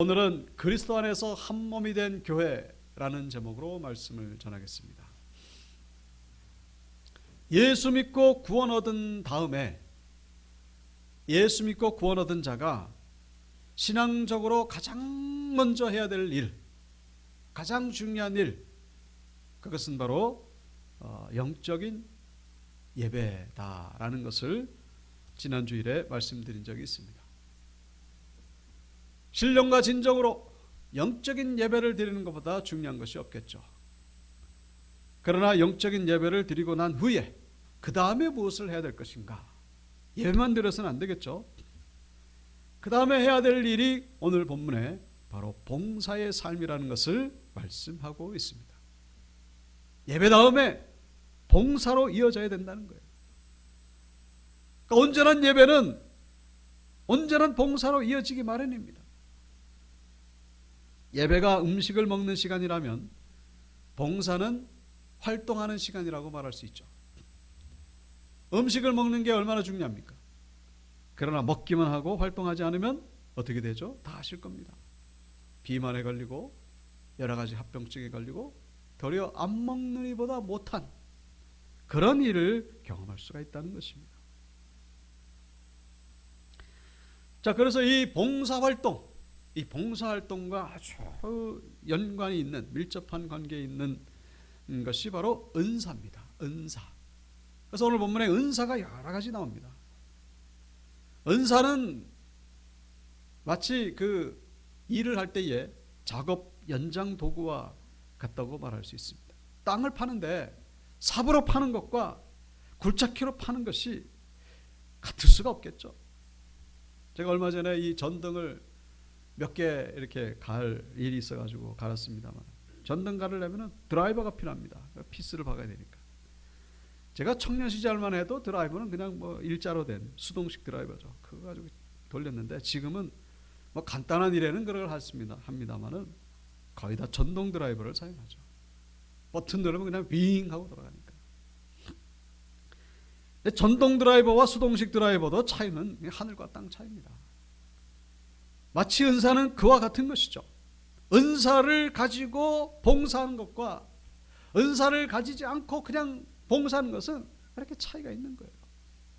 오늘은 그리스도 안에서 한 몸이 된 교회라는 제목으로 말씀을 전하겠습니다. 예수 믿고 구원 얻은 다음에 예수 믿고 구원 얻은 자가 신앙적으로 가장 먼저 해야 될 일, 가장 중요한 일, 그것은 바로 영적인 예배다라는 것을 지난 주일에 말씀드린 적이 있습니다. 신령과 진정으로 영적인 예배를 드리는 것보다 중요한 것이 없겠죠. 그러나 영적인 예배를 드리고 난 후에 그 다음에 무엇을 해야 될 것인가? 예배만 드려서는 안 되겠죠. 그 다음에 해야 될 일이 오늘 본문에 바로 봉사의 삶이라는 것을 말씀하고 있습니다. 예배 다음에 봉사로 이어져야 된다는 거예요. 그러니까 온전한 예배는 온전한 봉사로 이어지기 마련입니다. 예배가 음식을 먹는 시간이라면 봉사는 활동하는 시간이라고 말할 수 있죠. 음식을 먹는 게 얼마나 중요합니까? 그러나 먹기만 하고 활동하지 않으면 어떻게 되죠? 다 아실 겁니다. 비만에 걸리고 여러 가지 합병증에 걸리고 도리어 안 먹는 이보다 못한 그런 일을 경험할 수가 있다는 것입니다. 자, 그래서 이 봉사활동, 이 봉사활동과 아주 연관이 있는 밀접한 관계에 있는 것이 바로 은사입니다. 은사. 그래서 오늘 본문에 은사가 여러 가지 나옵니다. 은사는 마치 그 일을 할 때의 작업 연장 도구와 같다고 말할 수 있습니다. 땅을 파는데 삽으로 파는 것과 굴착기로 파는 것이 같을 수가 없겠죠. 제가 얼마 전에 이 전등을 몇 개 이렇게 갈 일이 있어가지고 갈았습니다만, 전등 갈으려면 드라이버가 필요합니다. 피스를 박아야 되니까. 제가 청년 시절만 해도 드라이버는 그냥 뭐 일자로 된 수동식 드라이버죠. 그거 가지고 돌렸는데 지금은 뭐 간단한 일에는 그걸 합니다만은 거의 다 전동 드라이버를 사용하죠. 버튼 누르면 그냥 윙 하고 돌아가니까. 전동 드라이버와 수동식 드라이버도 차이는 하늘과 땅 차이입니다. 마치 은사는 그와 같은 것이죠. 은사를 가지고 봉사하는 것과 은사를 가지지 않고 그냥 봉사하는 것은 이렇게 차이가 있는 거예요.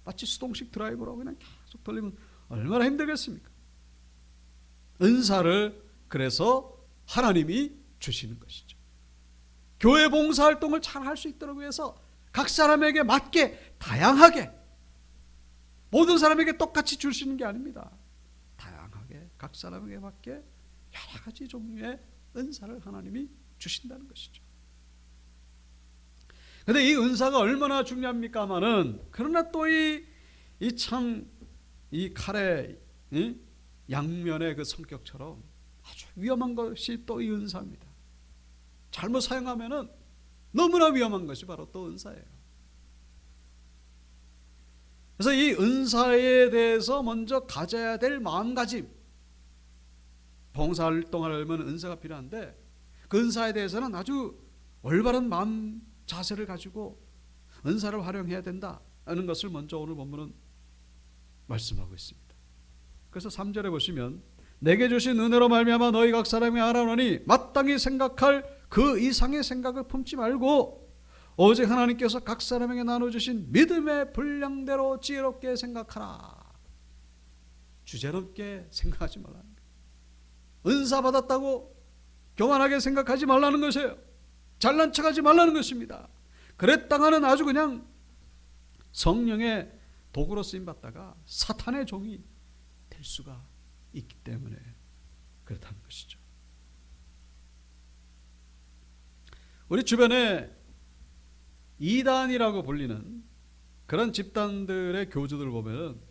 마치 수동식 드라이버로 그냥 계속 돌리면 얼마나 힘들겠습니까? 은사를 그래서 하나님이 주시는 것이죠. 교회 봉사활동을 잘 할 수 있도록 위해서 각 사람에게 맞게 다양하게 모든 사람에게 똑같이 주시는 게 아닙니다. 다양하게 각 사람에게 맞게 여러 가지 종류의 은사를 하나님이 주신다는 것이죠. 그런데 이 은사가 얼마나 중요합니까 하면은, 그러나 또 이 칼의 양면의 그 성격처럼 아주 위험한 것이 또 이 은사입니다. 잘못 사용하면은 너무나 위험한 것이 바로 또 은사예요. 그래서 이 은사에 대해서 먼저 가져야 될 마음가짐, 봉사활동하려면 은사가 필요한데 그 은사에 대해서는 아주 올바른 마음 자세를 가지고 은사를 활용해야 된다는 것을 먼저 오늘 본문은 말씀하고 있습니다. 그래서 3절에 보시면, 내게 주신 은혜로 말미암아 너희 각 사람이 알아오니 마땅히 생각할 그 이상의 생각을 품지 말고 오직 하나님께서 각 사람에게 나눠주신 믿음의 분량대로 지혜롭게 생각하라. 주제넘게 생각하지 말라는 거예요. 은사 받았다고 교만하게 생각하지 말라는 것이에요. 잘난 척하지 말라는 것입니다. 그랬다가는 아주 그냥 성령의 도구로 쓰임받다가 사탄의 종이 될 수가 있기 때문에 그렇다는 것이죠. 우리 주변에 이단이라고 불리는 그런 집단들의 교주들 보면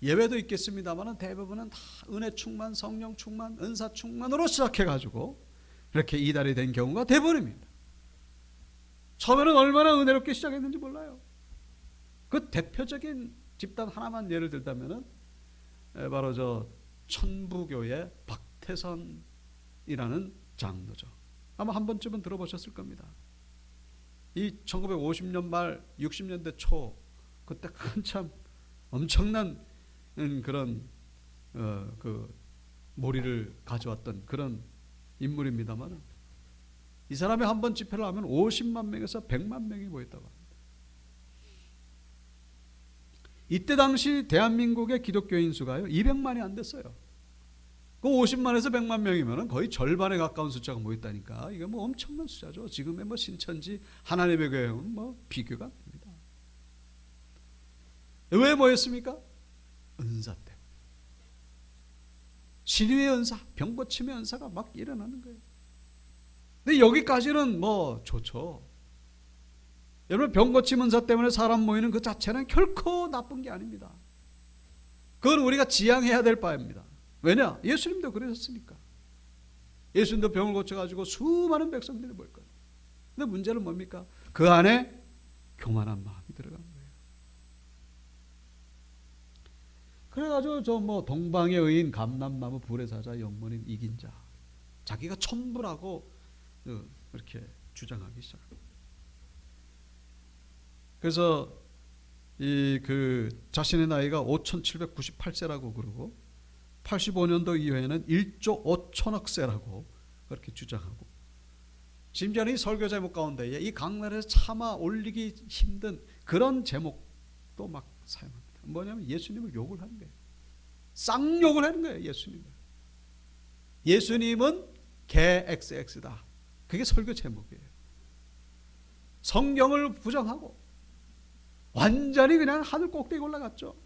예배도 있겠습니다만 대부분은 다 은혜 충만, 성령 충만, 은사 충만으로 시작해가지고 이렇게 이단이 된 경우가 대부분입니다. 처음에는 얼마나 은혜롭게 시작했는지 몰라요. 그 대표적인 집단 하나만 예를 들자면은 바로 저 천부교의 박태선이라는 장로죠. 아마 한 번쯤은 들어보셨을 겁니다. 이 1950년 말 60년대 초 그때 한참 엄청난 그런 그 모리를 가져왔던 그런 인물입니다만, 이 사람이 한 번 집회를 하면 50만 명에서 100만 명이 모였다고 합니다. 이때 당시 대한민국의 기독교인 수가요 200만이 안 됐어요. 그 50만에서 100만 명이면 거의 절반에 가까운 숫자가 모였다니까. 이게 뭐 엄청난 숫자죠. 지금의 뭐 신천지 하나님의 교회는 뭐 비교가 안 됩니다. 왜 모였습니까? 은사 때문에. 신유의 은사, 병고침의 은사가 막 일어나는 거예요. 근데 여기까지는 뭐 좋죠. 여러분, 병고침 은사 때문에 사람 모이는 그 자체는 결코 나쁜 게 아닙니다. 그건 우리가 지향해야 될 바입니다. 왜냐? 예수님도 그러셨으니까. 예수님도 병을 고쳐가지고 수많은 백성들이 모일 거예요. 근데 문제는 뭡니까? 그 안에 교만한 마음이 들어간 거예요. 그래가지고 저 뭐 동방의 의인 감람나무 불의 사자 영문인 이긴 자, 자기가 천부라고 이렇게 주장하기 시작합니다. 그래서 그 자신의 나이가 5798세라고 그러고 85년도 이후에는 1조 5천억 세라고 그렇게 주장하고, 심지어는 이 설교 제목 가운데에 이 강단에서 차마 올리기 힘든 그런 제목도 막 사용합니다. 뭐냐면 예수님을 욕을 하는 거예요. 쌍욕을 하는 거예요. 예수님은 개 XX다. 그게 설교 제목이에요. 성경을 부정하고 완전히 그냥 하늘 꼭대기 올라갔죠.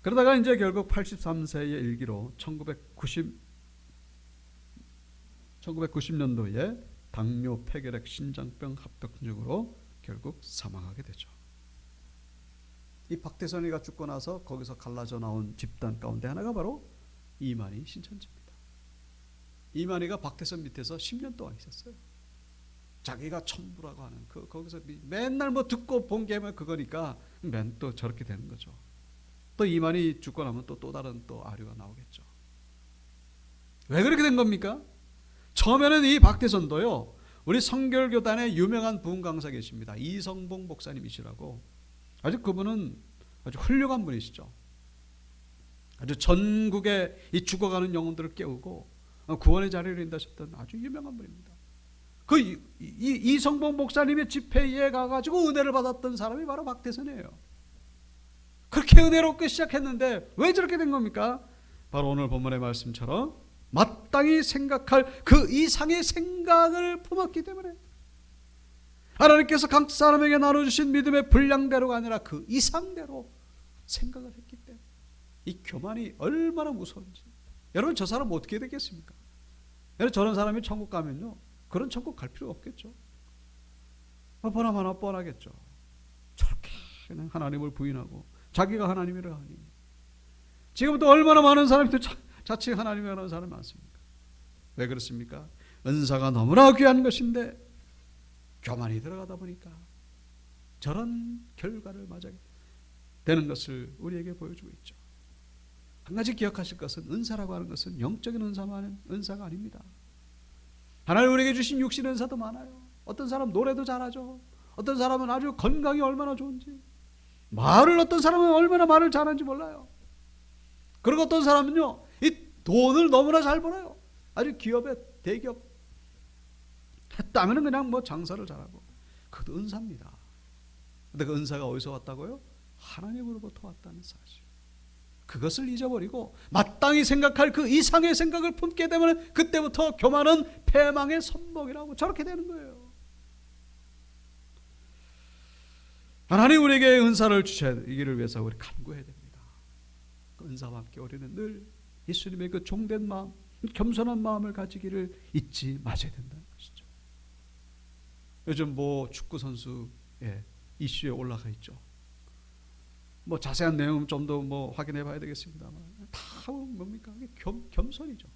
그러다가 이제 결국 83세의 일기로 1990년도에 당뇨, 폐결핵, 신장병 합병증으로 결국 사망하게 되죠. 이 박태선이가 죽고 나서 거기서 갈라져 나온 집단 가운데 하나가 바로 이만희 신천지입니다. 이만희가 박태선 밑에서 10년 동안 있었어요. 자기가 천부라고 하는 거기서 맨날 뭐 듣고 본 게 그거니까 맨 또 저렇게 되는 거죠. 또 이만희 죽고 나면 또 다른 또 아류가 나오겠죠. 왜 그렇게 된 겁니까? 처음에는 이 박태선도요, 우리 성결교단의 유명한 부흥 강사 계십니다. 이성봉 목사님이시라고. 아주 그분은 아주 훌륭한 분이시죠. 아주 전국의 이 죽어가는 영혼들을 깨우고 구원의 자리를 인도하셨던 아주 유명한 분입니다. 그 이성봉 목사님의 집회에 가가지고 은혜를 받았던 사람이 바로 박태선이에요. 그렇게 은혜롭게 시작했는데 왜 저렇게 된 겁니까? 바로 오늘 본문의 말씀처럼 마땅히 생각할 그 이상의 생각을 품었기 때문에, 하나님께서 각 사람에게 나눠주신 믿음의 분량대로가 아니라 그 이상대로 생각을 했기 때문에 이 교만이 얼마나 무서운지. 여러분, 저 사람 어떻게 되겠습니까? 여러분, 저런 사람이 천국 가면요, 그런 천국 갈 필요가 없겠죠. 보나마나 뻔하겠죠. 저렇게 그냥 하나님을 부인하고 자기가 하나님이라 하니. 지금도 얼마나 많은 사람이 자칭 하나님이라는 사람이 많습니까? 왜 그렇습니까? 은사가 너무나 귀한 것인데 교만이 들어가다 보니까 저런 결과를 맞게 되는 것을 우리에게 보여주고 있죠. 한 가지 기억하실 것은, 은사라고 하는 것은 영적인 은사가 아닙니다. 하나님 우리에게 주신 육신 은사도 많아요. 어떤 사람 노래도 잘하죠. 어떤 사람은 아주 건강이 얼마나 좋은지, 어떤 사람은 얼마나 말을 잘하는지 몰라요. 그리고 어떤 사람은요, 이 돈을 너무나 잘 벌어요. 아주 기업에 대기업 했다면 그냥 뭐 장사를 잘하고. 그것도 은사입니다. 근데 그 은사가 어디서 왔다고요? 하나님으로부터 왔다는 사실. 그것을 잊어버리고 마땅히 생각할 그 이상의 생각을 품게 되면 그때부터 교만은 패망의 선봉이라고 저렇게 되는 거예요. 하나님 우리에게 은사를 주시기를 위해서 우리 간구해야 됩니다. 그 은사와 함께 우리는 늘 예수님의 그 종된 마음, 겸손한 마음을 가지기를 잊지 마셔야 된다는 것이죠. 요즘 뭐 축구 선수의 이슈에 올라가 있죠. 뭐 자세한 내용은 좀 더 뭐 확인해 봐야 되겠습니다만, 다 뭡니까? 겸손이죠.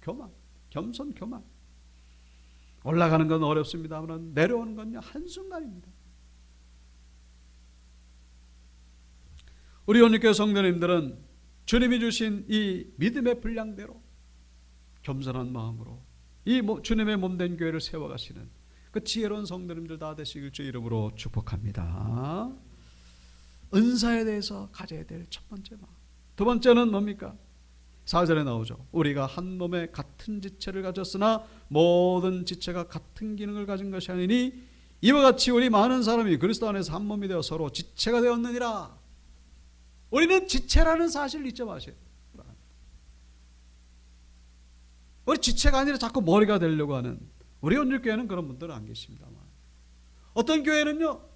겸손. 올라가는 건 어렵습니다만 내려오는 건요, 한순간입니다. 우리 온유교회 성도님들은 주님이 주신 이 믿음의 분량대로 겸손한 마음으로 이 주님의 몸된 교회를 세워가시는 그 지혜로운 성도님들 다 되시길 주 이름으로 축복합니다. 은사에 대해서 가져야 될 첫 번째 마음. 두 번째는 뭡니까? 4절에 나오죠. 우리가 한 몸에 같은 지체를 가졌으나 모든 지체가 같은 기능을 가진 것이 아니니 이와 같이 우리 많은 사람이 그리스도 안에서 한 몸이 되어 서로 지체가 되었느니라. 우리는 지체라는 사실을 잊지 마세요. 우리 지체가 아니라 자꾸 머리가 되려고 하는, 우리 온율교회는 그런 분들은 안 계십니다만, 어떤 교회는요,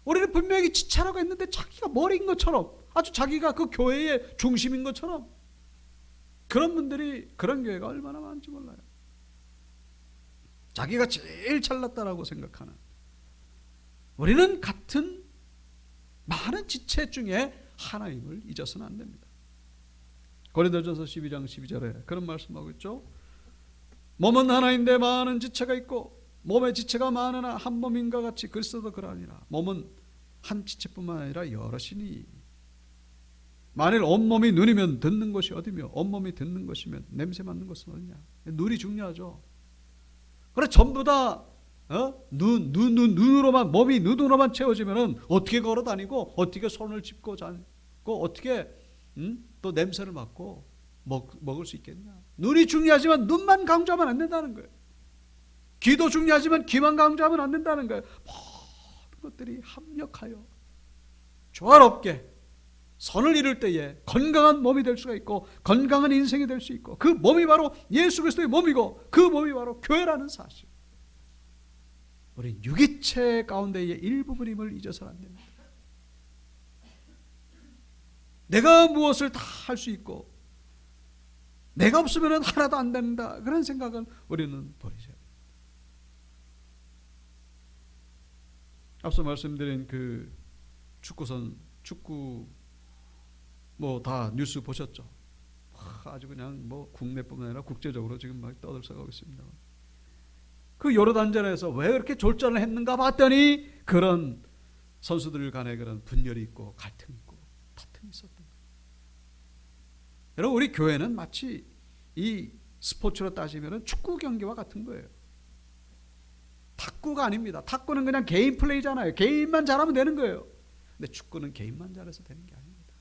우리는 분명히 지체라고 했는데 자기가 머리인 것처럼, 아주 자기가 그 교회의 중심인 것처럼, 그런 분들이, 그런 교회가 얼마나 많은지 몰라요. 자기가 제일 잘났다라고 생각하는, 우리는 같은 많은 지체 중에 하나임을 잊어서는 안 됩니다. 고린도전서 12장 12절에 그런 말씀하고 있죠. 몸은 하나인데 많은 지체가 있고 몸의 지체가 많으나 한 몸인가 같이 그리스도도 그러하니라. 몸은 한 지체뿐만 아니라 여럿이니 만일 온몸이 눈이면 듣는 것이 어디며 온몸이 듣는 것이면 냄새 맡는 것은 어디냐. 눈이 중요하죠. 그래 전부 다 눈으로만, 몸이 눈으로만 채워지면 어떻게 걸어 다니고 어떻게 손을 짚고 자고 어떻게 또 냄새를 맡고 먹을 수 있겠냐. 눈이 중요하지만 눈만 강조하면 안 된다는 거예요. 귀도 중요하지만 귀만 강조하면 안 된다는 거예요. 모든 것들이 합력하여 조화롭게 선을 이룰 때에 건강한 몸이 될 수가 있고 건강한 인생이 될 수 있고, 그 몸이 바로 예수 그리스도의 몸이고 그 몸이 바로 교회라는 사실, 우리 유기체 가운데의 일부분임을 잊어서는 안 됩니다. 내가 무엇을 다 할 수 있고 내가 없으면 하나도 안 된다, 그런 생각은 우리는 버리셔야 돼요. 앞서 말씀드린 그 축구 뭐 다 뉴스 보셨죠? 아주 그냥 뭐 국내뿐만 아니라 국제적으로 지금 막 떠들썩하고 있습니다. 그 요르단전에서 왜 그렇게 졸전을 했는가 봤더니 그런 선수들 간에 그런 분열이 있고 갈등이 있고 다툼이 있었던 거예요. 여러분, 우리 교회는 마치 이 스포츠로 따지면 축구 경기와 같은 거예요. 탁구가 아닙니다. 탁구는 그냥 개인 플레이잖아요. 개인만 잘하면 되는 거예요. 근데 축구는 개인만 잘해서 되는 게 아닙니다.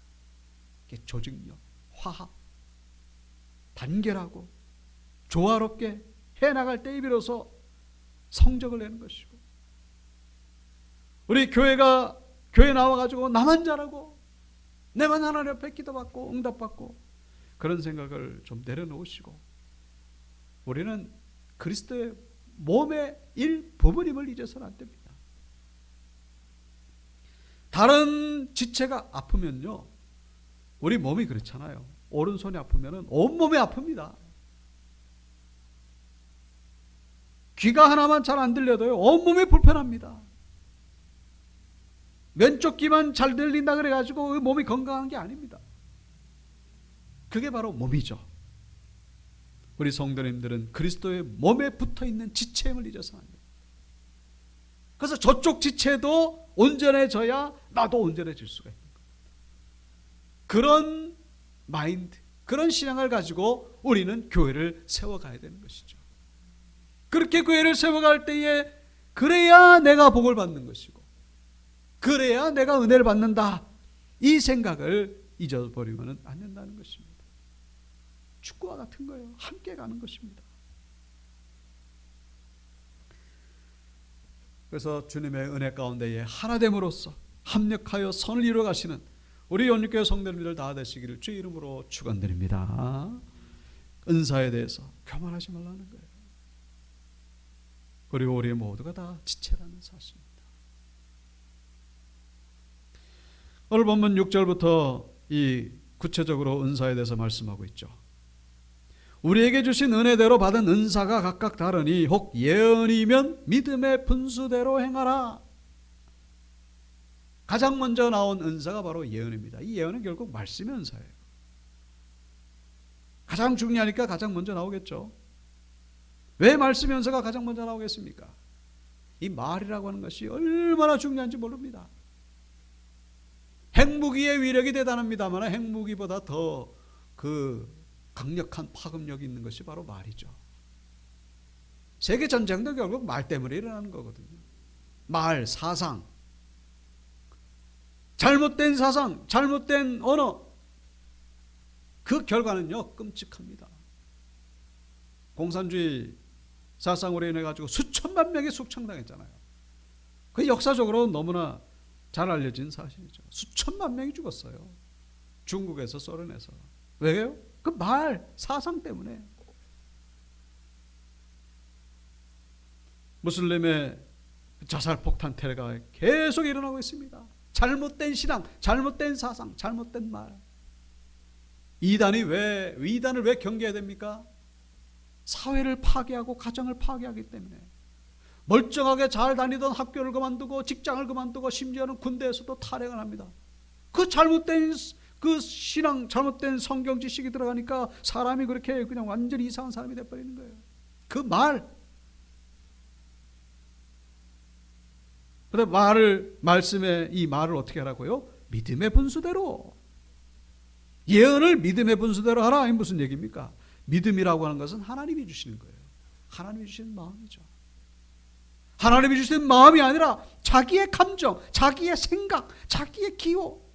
이게 조직력, 화합, 단결하고 조화롭게 해나갈 때에 비로소 성적을 내는 것이고, 우리 교회 나와가지고 나만 잘하고 내만 하나님 앞에 기도받고 응답받고 그런 생각을 좀 내려놓으시고, 우리는 그리스도의 몸의 일부분임을 잊어서는 안 됩니다. 다른 지체가 아프면요, 우리 몸이 그렇잖아요. 오른손이 아프면 온몸이 아픕니다. 귀가 하나만 잘 안 들려도요, 온몸이 불편합니다. 왼쪽 귀만 잘 들린다 그래가지고 그 몸이 건강한 게 아닙니다. 그게 바로 몸이죠. 우리 성도님들은 그리스도의 몸에 붙어있는 지체임을 잊어서는 안 돼요. 그래서 저쪽 지체도 온전해져야 나도 온전해질 수가 있는 겁니다. 그런 마인드, 그런 신앙을 가지고 우리는 교회를 세워가야 되는 것이죠. 그렇게 교회를 세워갈 때에 그래야 내가 복을 받는 것이고 그래야 내가 은혜를 받는다, 이 생각을 잊어버리면 안 된다는 것입니다. 축구와 같은 거예요. 함께 가는 것입니다. 그래서 주님의 은혜 가운데에 하나됨으로써 합력하여 선을 이루어 가시는 우리 온유교회 성도님들 다 되시기를 주의 이름으로 축원드립니다. 은사에 대해서 교만하지 말라는 거예요. 그리고 우리 모두가 다 지체라는 사실입니다. 오늘 본문 6절부터 이 구체적으로 은사에 대해서 말씀하고 있죠. 우리에게 주신 은혜대로 받은 은사가 각각 다르니 혹 예언이면 믿음의 분수대로 행하라. 가장 먼저 나온 은사가 바로 예언입니다. 이 예언은 결국 말씀의 은사예요. 가장 중요하니까 가장 먼저 나오겠죠. 왜 말씀의 은사가 가장 먼저 나오겠습니까? 이 말이라고 하는 것이 얼마나 중요한지 모릅니다. 핵무기의 위력이 대단합니다만 핵무기보다 더 강력한 파급력이 있는 것이 바로 말이죠. 세계 전쟁도 결국 말 때문에 일어나는 거거든요. 말, 사상, 잘못된 사상, 잘못된 언어, 그 결과는요 끔찍합니다. 공산주의 사상으로 인해 가지고 수천만 명이 숙청당했잖아요. 그 역사적으로 너무나 잘 알려진 사실이죠. 수천만 명이 죽었어요. 중국에서 소련에서. 왜요? 그 말 사상 때문에. 무슬림의 자살폭탄 테러가 계속 일어나고 있습니다. 잘못된 신앙, 잘못된 사상, 잘못된 말. 이단을 왜 경계해야 됩니까? 사회를 파괴하고 가정을 파괴하기 때문에. 멀쩡하게 잘 다니던 학교를 그만두고 직장을 그만두고 심지어는 군대에서도 탈행을 합니다. 그 잘못된 그 신앙, 잘못된 성경 지식이 들어가니까 사람이 그렇게 그냥 완전히 이상한 사람이 돼버리는 거예요. 그 말. 그런데 말씀에 이 말을 어떻게 하라고요? 믿음의 분수대로. 예언을 믿음의 분수대로 하라. 이 무슨 얘기입니까? 믿음이라고 하는 것은 하나님이 주시는 거예요. 하나님이 주시는 마음이죠. 하나님이 주시는 마음이 아니라 자기의 감정, 자기의 생각, 자기의 기호,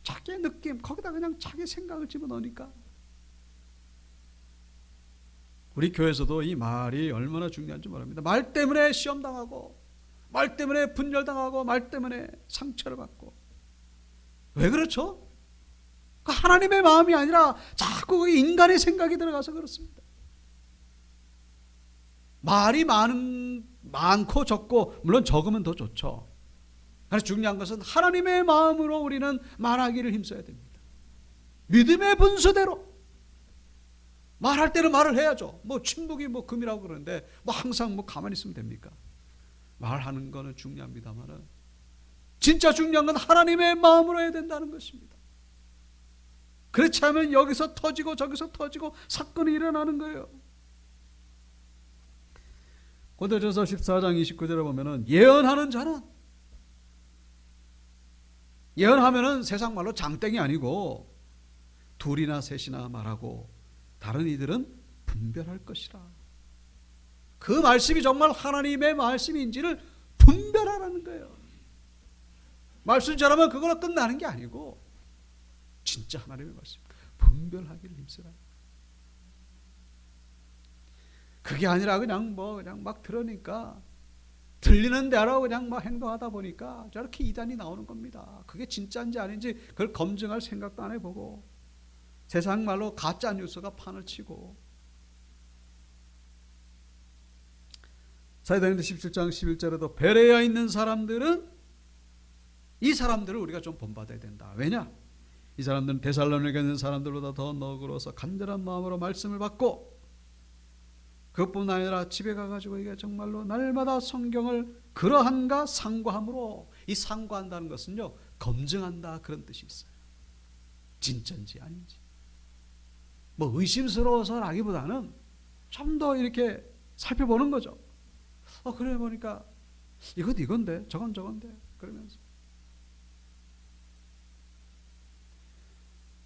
자기의 느낌, 거기다 그냥 자기 생각을 집어넣으니까. 우리 교회에서도 이 말이 얼마나 중요한지 모릅니다. 말 때문에 시험당하고, 말 때문에 분열당하고, 말 때문에 상처를 받고. 왜 그렇죠? 그 하나님의 마음이 아니라 자꾸 인간의 생각이 들어가서 그렇습니다. 말이 많고 적고, 물론 적으면 더 좋죠. 그래서 중요한 것은 하나님의 마음으로 우리는 말하기를 힘써야 됩니다. 믿음의 분수대로. 말할 때는 말을 해야죠. 침묵이 금이라고 그러는데 항상 가만히 있으면 됩니까? 말하는 거는 중요합니다만은 진짜 중요한 건 하나님의 마음으로 해야 된다는 것입니다. 그렇지 않으면 여기서 터지고 저기서 터지고 사건이 일어나는 거예요. 고린도전서 14장 29절에 보면은 예언하면은 세상 말로 장땡이 아니고 둘이나 셋이나 말하고 다른 이들은 분별할 것이라. 그 말씀이 정말 하나님의 말씀인지를 분별하라는 거예요. 말씀 잘하면 그걸로 끝나는 게 아니고 진짜 하나님의 말씀 분별하기를 힘쓰라. 그게 아니라 그냥 막 들으니까 들리는 대로 그냥 행동하다 보니까 저렇게 이단이 나오는 겁니다. 그게 진짜인지 아닌지 그걸 검증할 생각도 안 해보고 세상 말로 가짜 뉴스가 판을 치고. 사도행전 17장 11절에도 베레아에 있는 사람들은 이 사람들을 우리가 좀 본받아야 된다. 왜냐? 이 사람들은 데살로니가에 있는 사람들보다 더 너그러워서 간절한 마음으로 말씀을 받고 그것뿐 아니라 집에 가가지고 이게 정말로 날마다 성경을 그러한가 상고함으로, 이 상고한다는 것은요 검증한다 그런 뜻이 있어요. 진짜인지 아닌지 의심스러워서라기보다는 좀 더 이렇게 살펴보는 거죠. 그래 보니까 이건 이건데 저건 저건데 그러면서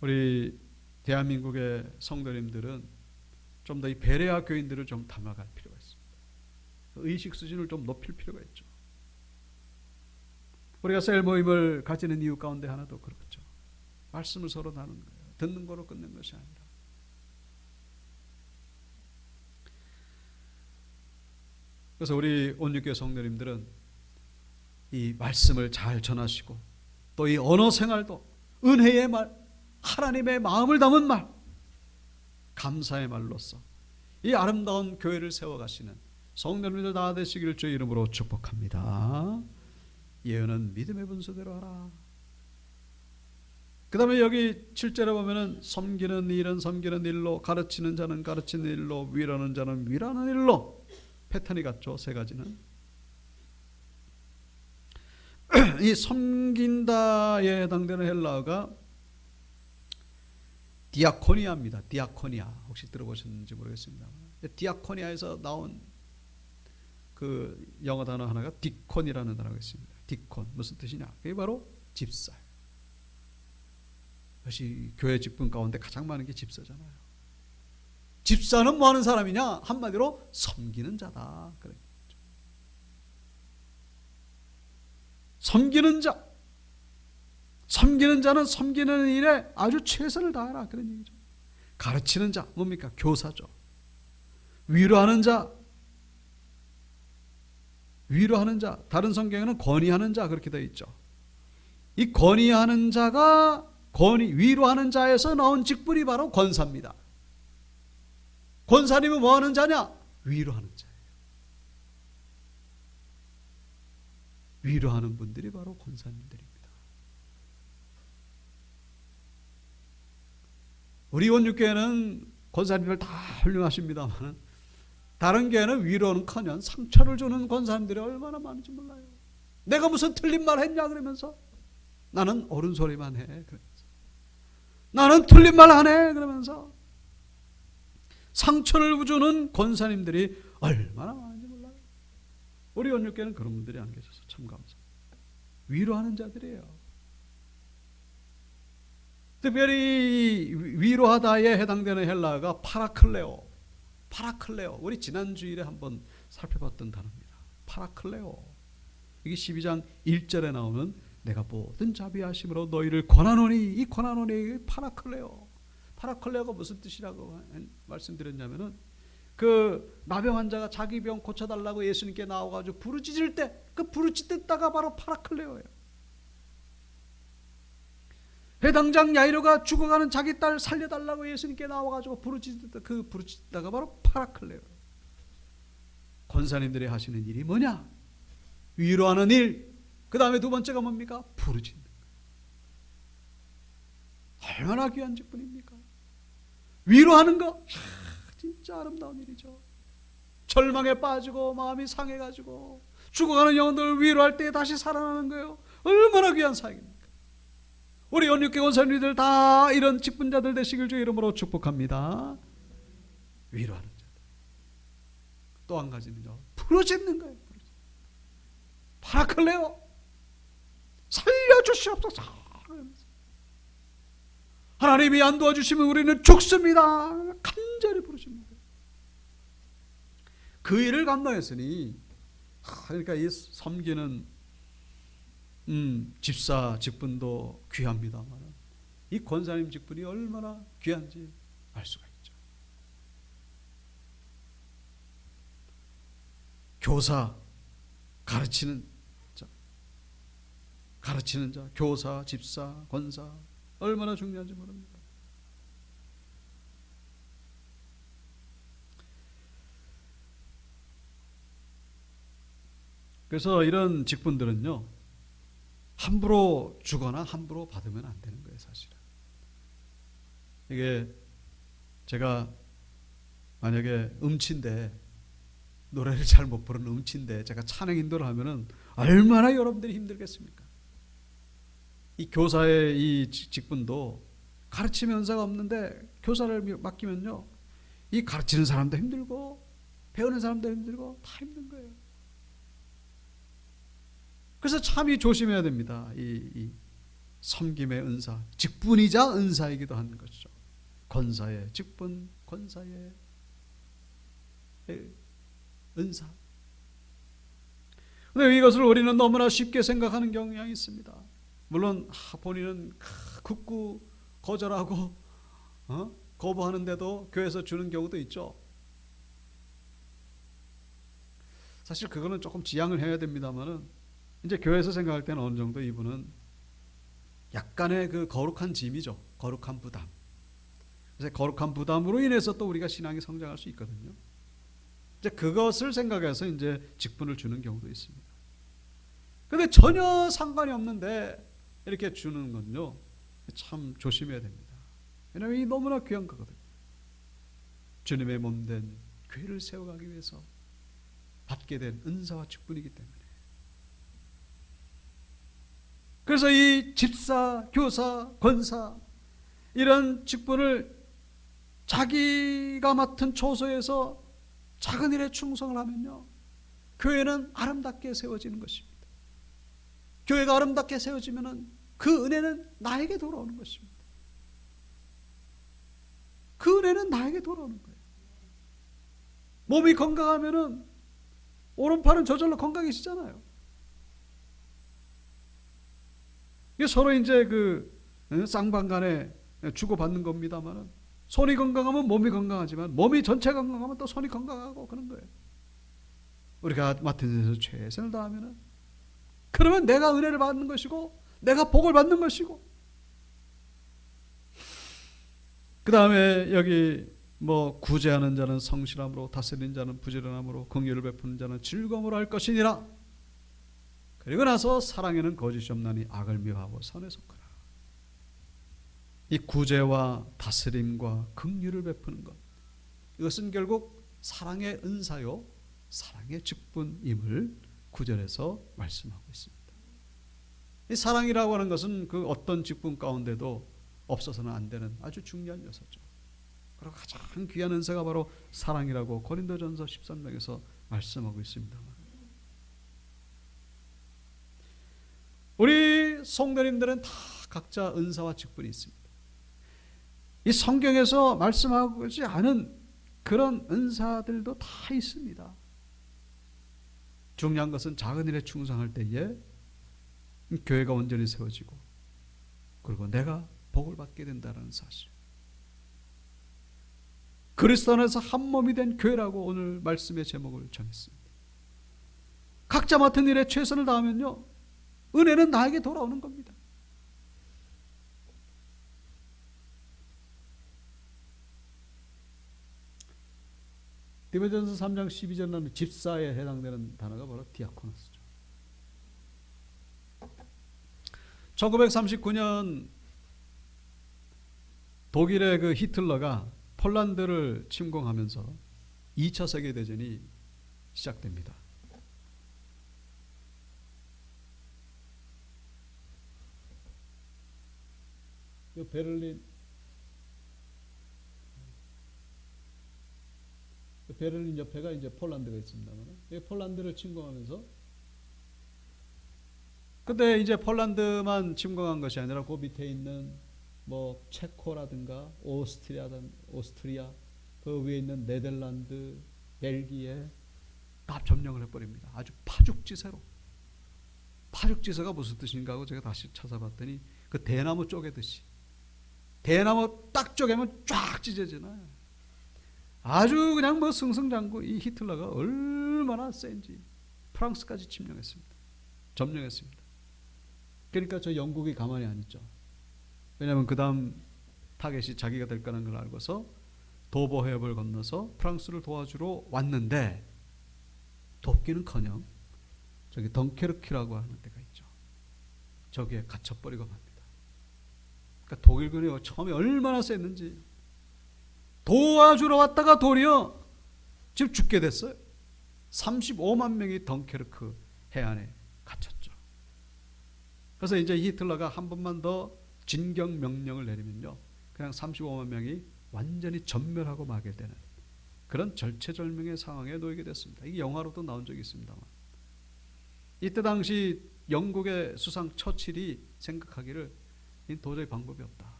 우리 대한민국의 성도님들은 좀 더 이 베레아 교인들을 좀 닮아갈 필요가 있습니다. 의식 수준을 좀 높일 필요가 있죠. 우리가 셀 모임을 가지는 이유 가운데 하나도 그렇죠. 말씀을 서로 나누는 거예요. 듣는 거로 끝낸 것이 아니라. 그래서 우리 온유교회 성도님들은 이 말씀을 잘 전하시고 또 이 언어 생활도 은혜의 말, 하나님의 마음을 담은 말, 감사의 말로써 이 아름다운 교회를 세워가시는 성도님들 다 되시기를 주의 이름으로 축복합니다. 예언은 믿음의 분수대로 하라. 그 다음에 여기 7절에 보면은 섬기는 일은 섬기는 일로, 가르치는 자는 가르치는 일로, 위라는 자는 위라는 일로. 패턴이 같죠. 세 가지는. 이 섬긴다에 해당되는 헬라어가 디아코니아입니다. 디아코니아. 혹시 들어보셨는지 모르겠습니다. 디아코니아에서 나온 그 영어 단어 하나가 디콘이라는 단어가 있습니다. 디콘. 무슨 뜻이냐? 그게 바로 집사. 그것이 교회 직분 가운데 가장 많은 게 집사잖아요. 집사는 뭐 하는 사람이냐? 한마디로 섬기는 자다. 그런 얘기죠. 섬기는 자. 섬기는 자는 섬기는 일에 아주 최선을 다하라. 그런 얘기죠. 가르치는 자 뭡니까? 교사죠. 위로하는 자, 위로하는 자. 다른 성경에는 권위하는 자 그렇게 되어 있죠. 이 권위하는 자가 위로하는 자에서 나온 직분이 바로 권사입니다. 권사님은 뭐 하는 자냐? 위로하는 자예요. 위로하는 분들이 바로 권사님들입니다. 우리 원육교회는 권사님들 다 훌륭하십니다만 다른 교회는 위로는커녕 상처를 주는 권사님들이 얼마나 많은지 몰라요. 내가 무슨 틀린 말 했냐 그러면서 나는 옳은 소리만 해 그러면서 나는 틀린 말 안 해 그러면서 상처를 주는 권사님들이 얼마나 많은지 몰라요. 우리 원육교회는 그런 분들이 안 계셔서 참 감사합니다. 위로하는 자들이에요. 특별히 위로하다에 해당되는 헬라어가 파라클레오. 우리 지난 주일에 한번 살펴봤던 단어입니다. 파라클레오. 이게 12장 1절에 나오는 내가 모든 자비하심으로 너희를 권하노니, 이 권하노니 파라클레오. 파라클레오가 무슨 뜻이라고 말씀드렸냐면은 그 나병 환자가 자기 병 고쳐달라고 예수님께 나와가지고 부르짖을 때 그 부르짖을 때가 바로 파라클레오예요. 해당장 야이로가 죽어가는 자기 딸 살려달라고 예수님께 나와가지고 부르짖다 그 부르짖다가 바로 파라클레오. 권사님들이 하시는 일이 뭐냐? 위로하는 일. 그 다음에 두 번째가 뭡니까? 부르짖는 것. 얼마나 귀한 직분입니까? 위로하는 거 진짜 아름다운 일이죠. 절망에 빠지고 마음이 상해가지고 죽어가는 영혼들을 위로할 때 다시 살아나는 거예요. 얼마나 귀한 사역입니까? 우리 원육교 권사님들 다 이런 직분자들 되시길 주의 이름으로 축복합니다. 위로하는 자들. 또 한 가지는요, 부르짖는 거예요. 파라클레오, 살려주시옵소서. 하나님이 안 도와주시면 우리는 죽습니다. 간절히 부르십니다. 그 일을 감당했으니, 그러니까 이 섬기는 집사 직분도 귀합니다만 이 권사님 직분이 얼마나 귀한지 알 수가 있죠. 교사, 가르치는 자, 교사, 집사, 권사 얼마나 중요한지 모릅니다. 그래서 이런 직분들은요, 함부로 주거나 함부로 받으면 안 되는 거예요, 사실은. 이게 제가 만약에 음치인데, 노래를 잘 못 부르는 음치인데 제가 찬양 인도를 하면은 얼마나 여러분들이 힘들겠습니까? 이 교사의 이 직분도 가르치는 은사가 없는데 교사를 맡기면요, 이 가르치는 사람도 힘들고 배우는 사람도 힘들고 다 힘든 거예요. 그래서 참이 조심해야 됩니다. 이 섬김의 은사, 직분이자 은사이기도 한 것이죠. 권사의 직분, 권사의 은사. 그런데 이것을 우리는 너무나 쉽게 생각하는 경향이 있습니다. 물론 본인은 굳고 거절하고 거부하는데도 교회에서 주는 경우도 있죠. 사실 그거는 조금 지양을 해야 됩니다만은 이제 교회에서 생각할 때는 어느 정도 이분은 약간의 그 거룩한 짐이죠. 거룩한 부담. 그래서 거룩한 부담으로 인해서 또 우리가 신앙이 성장할 수 있거든요. 이제 그것을 생각해서 이제 직분을 주는 경우도 있습니다. 그런데 전혀 상관이 없는데 이렇게 주는 건요, 참 조심해야 됩니다. 왜냐하면 이 너무나 귀한 거거든요. 주님의 몸된 교회를 세워가기 위해서 받게 된 은사와 직분이기 때문에. 그래서 이 집사, 교사, 권사 이런 직분을 자기가 맡은 처소에서 작은 일에 충성을 하면요, 교회는 아름답게 세워지는 것입니다. 교회가 아름답게 세워지면은 그 은혜는 나에게 돌아오는 것입니다. 그 은혜는 나에게 돌아오는 거예요. 몸이 건강하면은 오른팔은 저절로 건강해지잖아요. 이게 서로 이제 그 쌍방간에 주고받는 겁니다만은 손이 건강하면 몸이 건강하지만 몸이 전체 건강하면 또 손이 건강하고 그런 거예요. 우리가 맡은 데서 최선을 다하면은 그러면 내가 은혜를 받는 것이고 내가 복을 받는 것이고, 그 다음에 여기 뭐 구제하는 자는 성실함으로, 다스리는 자는 부지런함으로, 긍휼을 베푸는 자는 즐거움으로 할 것이니라. 그리고 나서 사랑에는 거짓이 없나니 악을 미워하고 선에 속하라. 이 구제와 다스림과 긍휼을 베푸는 것, 이것은 결국 사랑의 은사요 사랑의 직분임을 9절에서 말씀하고 있습니다. 이 사랑이라고 하는 것은 그 어떤 직분 가운데도 없어서는 안 되는 아주 중요한 요소죠. 그리고 가장 귀한 은사가 바로 사랑이라고 고린도전서 13장에서 말씀하고 있습니다. 우리 성도님들은 다 각자 은사와 직분이 있습니다. 이 성경에서 말씀하지 않은 그런 은사들도 다 있습니다. 중요한 것은 작은 일에 충성할 때에 교회가 온전히 세워지고 그리고 내가 복을 받게 된다는 사실. 그리스도 안에서 한 몸이 된 교회라고 오늘 말씀의 제목을 정했습니다. 각자 맡은 일에 최선을 다하면요, 은혜는 나에게 돌아오는 겁니다. 디모데전서 3장 12절에는 집사에 해당되는 단어가 바로 디아코노스죠. 1939년 독일의 그 히틀러가 폴란드를 침공하면서 2차 세계대전이 시작됩니다. 베를린 옆에가 이제 폴란드가 있습니다만, 폴란드를 침공하면서, 근데 이제 폴란드만 침공한 것이 아니라 그 밑에 있는 뭐 체코라든가 오스트리아, 그 위에 있는 네덜란드, 벨기에 다 점령을 해버립니다. 아주 파죽지세로. 파죽지세가 무슨 뜻인가 하고 제가 다시 찾아봤더니 그 대나무 쪼개듯이, 대나무 딱 쪼개면 쫙 찢어지나요. 아주 그냥 뭐 승승장구. 이 히틀러가 얼마나 센지 프랑스까지 점령했습니다. 그러니까 저 영국이 가만히 안 있죠. 왜냐하면 그 다음 타겟이 자기가 될 거라는 걸 알고서 도보 해협을 건너서 프랑스를 도와주러 왔는데, 돕기는커녕 저기 덩케르크라고 하는 데가 있죠. 저기에 갇혀버리고 맙니다. 그러니까 독일군이 처음에 얼마나 셌는지, 도와주러 왔다가 도리어 지금 죽게 됐어요. 35만 명이 덩케르크 해안에 갇혔죠. 그래서 이제 히틀러가 한 번만 더 진격 명령을 내리면요, 그냥 35만 명이 완전히 전멸하고 마게 되는 그런 절체절명의 상황에 놓이게 됐습니다. 이게 영화로도 나온 적이 있습니다만, 이때 당시 영국의 수상 처칠이 생각하기를 도저히 방법이 없다.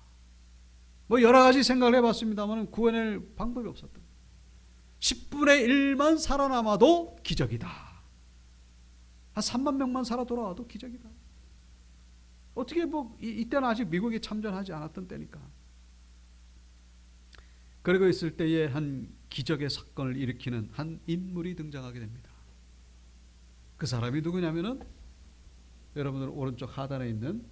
뭐 여러 가지 생각을 해봤습니다만 구해낼 방법이 없었다. 10분의 1만 살아남아도 기적이다. 한 3만 명만 살아 돌아와도 기적이다. 어떻게 뭐 이때는 아직 미국이 참전하지 않았던 때니까. 그러고 있을 때에 한 기적의 사건을 일으키는 한 인물이 등장하게 됩니다. 그 사람이 누구냐면은 여러분들 오른쪽 하단에 있는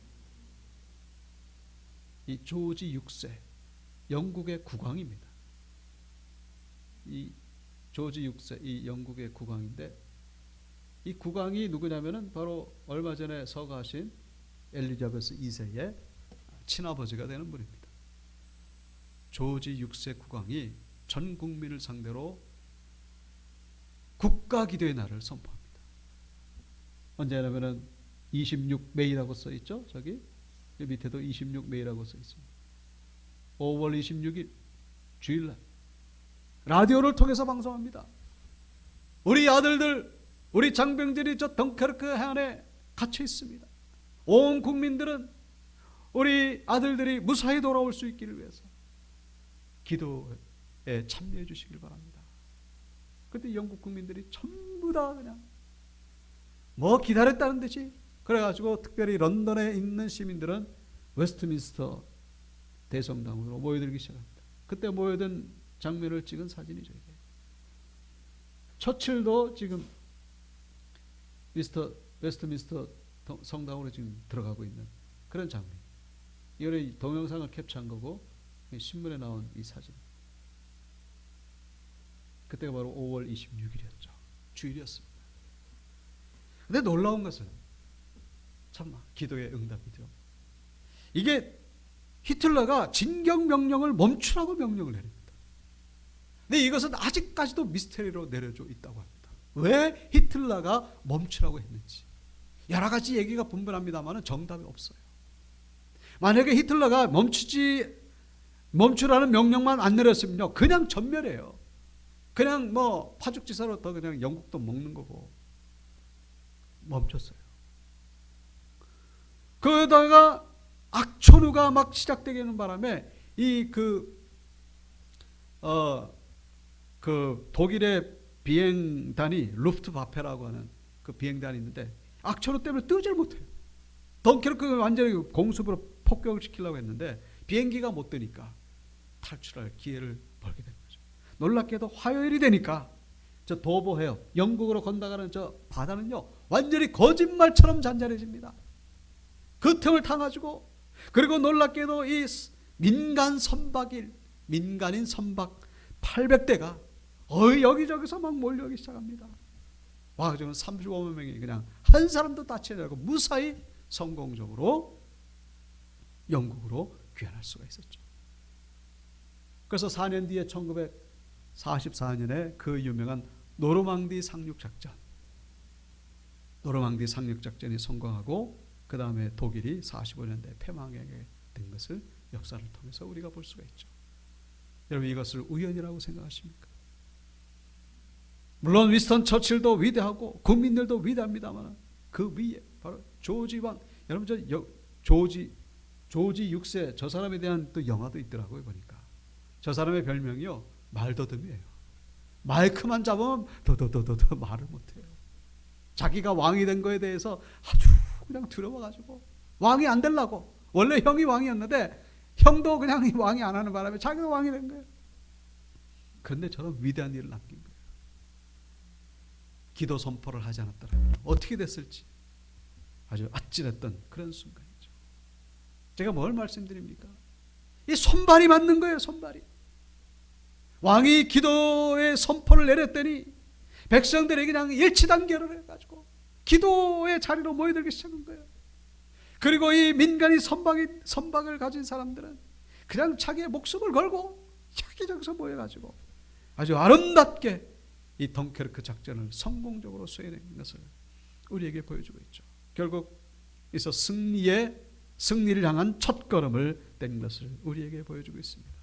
이 조지 6세, 영국의 국왕입니다. 이 조지 6세, 이 영국의 국왕인데, 이 국왕이 누구냐면은 바로 얼마 전에 서거하신 엘리자베스 2세의 친아버지가 되는 분입니다. 조지 6세 국왕이 전 국민을 상대로 국가기도의 날을 선포합니다. 언제냐면은 26메이라고 써 있죠. 저기 밑에도 26메이라고 써 있습니다. 5월 26일 주일날 라디오를 통해서 방송합니다. 우리 아들들, 우리 장병들이 저 덩케르크 해안에 갇혀 있습니다. 온 국민들은 우리 아들들이 무사히 돌아올 수 있기를 위해서 기도에 참여해 주시길 바랍니다. 그때 영국 국민들이 전부 다 그냥 뭐 기다렸다는 듯이, 그래가지고 특별히 런던에 있는 시민들은 웨스트민스터 대성당으로 모여들기 시작합니다. 그때 모여든 장면을 찍은 사진이죠. 이게. 처칠도 지금 웨스트민스터 성당으로 지금 들어가고 있는 그런 장면. 이거는 동영상을 캡처한 거고 신문에 나온 이 사진. 그때가 바로 5월 26일이었죠. 주일이었습니다. 근데 놀라운 것은 참나 기도의 응답이죠. 이게 히틀러가 진격 명령을 멈추라고 명령을 내립니다. 근데 이것은 아직까지도 미스테리로 내려져 있다고 합니다. 왜 히틀러가 멈추라고 했는지. 여러 가지 얘기가 분분합니다만 정답이 없어요. 만약에 히틀러가 멈추라는 명령만 안 내렸으면요, 그냥 전멸해요. 그냥 뭐 파죽지사로 더 그냥 영국도 먹는 거고. 멈췄어요. 그러다가 악천후가 막 시작되게 하는 바람에 그 독일의 비행단이 루프트와페라고 하는 그 비행단이 있는데 악천후 때문에 뜨질 못해요. 덩케르크 완전히 공습으로 폭격을 시키려고 했는데 비행기가 못 뜨니까 탈출할 기회를 벌게 된 거죠. 놀랍게도 화요일이 되니까 저 도보 해협, 영국으로 건너가는 저 바다는요 완전히 거짓말처럼 잔잔해집니다. 그 틈을 타가지고, 그리고 놀랍게도 이 민간인 선박 800대가 여기저기서 막 몰려오기 시작합니다. 와, 지금 35만 명이 그냥 한 사람도 다치지 않고 무사히 성공적으로 영국으로 귀환할 수가 있었죠. 그래서 4년 뒤에 1944년에 그 유명한 노르망디 상륙작전이 성공하고 그 다음에 독일이 45년대에 패망하게 된 것을 역사를 통해서 우리가 볼 수가 있죠. 여러분, 이것을 우연이라고 생각하십니까? 물론 위스턴 처칠도 위대하고 국민들도 위대합니다만 그 위에 바로 조지 왕, 여러분 저 조지 6세 저 사람에 대한 또 영화도 있더라고요. 보니까 저 사람의 별명이요 말더듬이에요. 마이크만 잡으면 더더더더 말을 못해요. 자기가 왕이 된 거에 대해서 아주 그냥 두려워가지고 왕이 안 되려고, 원래 형이 왕이었는데 형도 그냥 왕이 안 하는 바람에 자기가 왕이 된 거예요. 그런데 저런 위대한 일을 남긴 거예요. 기도 선포를 하지 않았더라면 어떻게 됐을지 아주 아찔했던 그런 순간이죠. 제가 뭘 말씀드립니까? 이 손발이 맞는 거예요. 손발이. 왕이 기도의 선포를 내렸더니 백성들이 그냥 일치단결을 해가지고 기도의 자리로 모여들기 시작한 거예요. 그리고 이 민간인 선박을 가진 사람들은 그냥 자기의 목숨을 걸고 여기저기서 모여가지고 아주 아름답게 이 덩케르크 작전을 성공적으로 수행한 것을 우리에게 보여주고 있죠. 결국 그래서 승리를 향한 첫걸음을 뗀 것을 우리에게 보여주고 있습니다.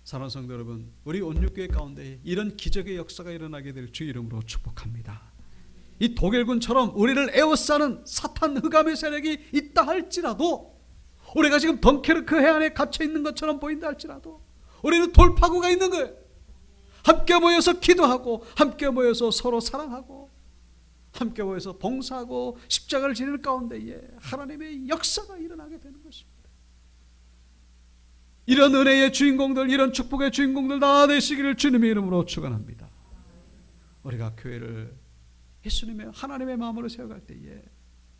사랑하는 성도 여러분, 우리 온유교회 가운데 이런 기적의 역사가 일어나게 될 주 이름으로 축복합니다. 이 독일군처럼 우리를 에워싸는 사탄 흑암의 세력이 있다 할지라도, 우리가 지금 덩케르크 해안에 갇혀 있는 것처럼 보인다 할지라도 우리는 돌파구가 있는 거예요. 함께 모여서 기도하고, 함께 모여서 서로 사랑하고, 함께 모여서 봉사하고 십자가를 지니는 가운데에 하나님의 역사가 일어나게 되는 것입니다. 이런 은혜의 주인공들, 이런 축복의 주인공들 다 되시기를 주님의 이름으로 축원합니다. 우리가 교회를 예수님의 하나님의 마음으로 세워갈 때에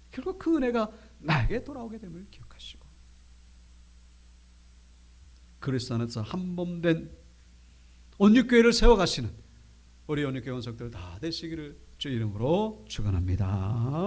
결국 그 은혜가 나에게 돌아오게 됨을 기억하시고, 그리스도 안에서 한몸된 온유교회를 세워가시는 우리 온유교회 원석들 다 되시기를 주 이름으로 축원합니다.